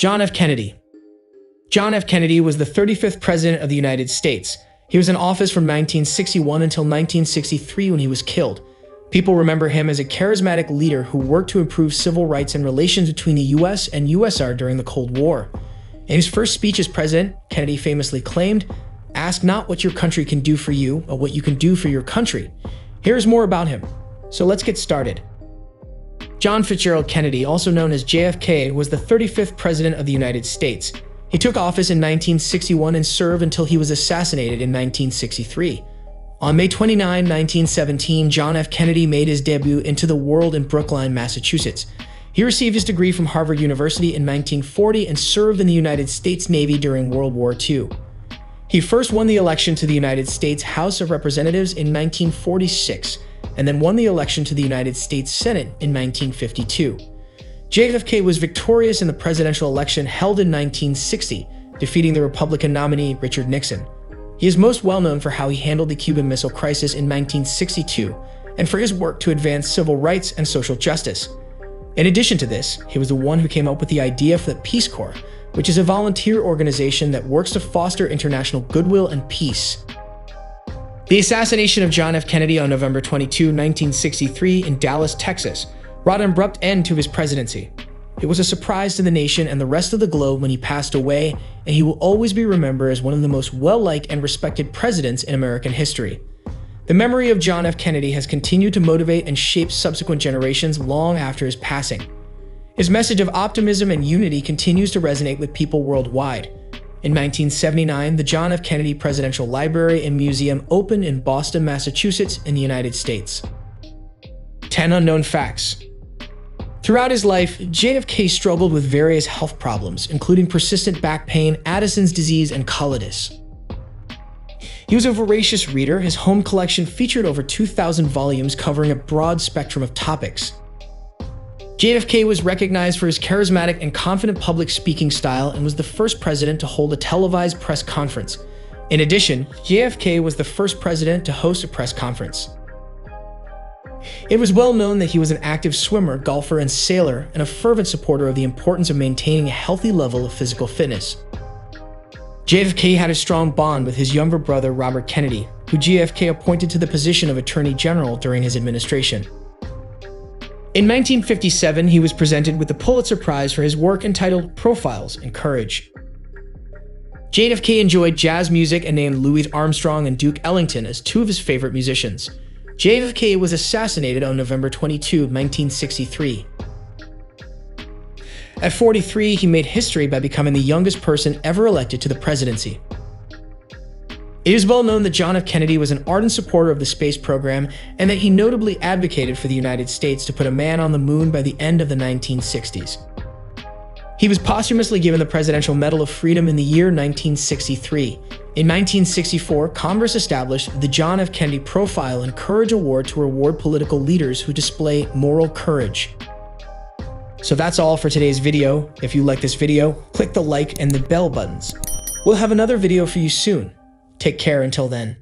John F. Kennedy. John F. Kennedy was the 35th President of the United States. He was in office from 1961 until 1963 when he was killed. People remember him as a charismatic leader who worked to improve civil rights and relations between the US and USSR during the Cold War. In his first speech as president, Kennedy famously claimed, "Ask not what your country can do for you, but what you can do for your country." Here's more about him. So let's get started. John Fitzgerald Kennedy, also known as JFK, was the 35th President of the United States. He took office in 1961 and served until he was assassinated in 1963. On May 29, 1917, John F. Kennedy made his debut into the world in Brookline, Massachusetts. He received his degree from Harvard University in 1940 and served in the United States Navy during World War II. He first won the election to the United States House of Representatives in 1946, and then won the election to the United States Senate in 1952. JFK was victorious in the presidential election held in 1960, defeating the Republican nominee Richard Nixon. He is most well known for how he handled the Cuban Missile Crisis in 1962, and for his work to advance civil rights and social justice. In addition to this, he was the one who came up with the idea for the Peace Corps, which is a volunteer organization that works to foster international goodwill and peace. The assassination of John F. Kennedy on November 22, 1963 in Dallas, Texas, brought an abrupt end to his presidency. It was a surprise to the nation and the rest of the globe when he passed away, and he will always be remembered as one of the most well-liked and respected presidents in American history. The memory of John F. Kennedy has continued to motivate and shape subsequent generations long after his passing. His message of optimism and unity continues to resonate with people worldwide. In 1979, the John F. Kennedy Presidential Library and Museum opened in Boston, Massachusetts, in the United States. 10 unknown facts. Throughout his life, JFK struggled with various health problems, including persistent back pain, Addison's disease, and colitis. He was a voracious reader. His home collection featured over 2,000 volumes covering a broad spectrum of topics. JFK was recognized for his charismatic and confident public speaking style and was the first president to hold a televised press conference. In addition, JFK was the first president to host a press conference. It was well known that he was an active swimmer, golfer, and sailor, and a fervent supporter of the importance of maintaining a healthy level of physical fitness. JFK had a strong bond with his younger brother, Robert Kennedy, who JFK appointed to the position of Attorney General during his administration. In 1957, he was presented with the Pulitzer Prize for his work entitled Profiles in Courage. JFK enjoyed jazz music and named Louis Armstrong and Duke Ellington as two of his favorite musicians. JFK was assassinated on November 22, 1963. At 43, he made history by becoming the youngest person ever elected to the presidency. It is well known that John F. Kennedy was an ardent supporter of the space program and that he notably advocated for the United States to put a man on the moon by the end of the 1960s. He was posthumously given the Presidential Medal of Freedom in the year 1963. In 1964, Congress established the John F. Kennedy Profile and Courage Award to reward political leaders who display moral courage. So that's all for today's video. If you like this video, click the like and the bell buttons. We'll have another video for you soon. Take care until then.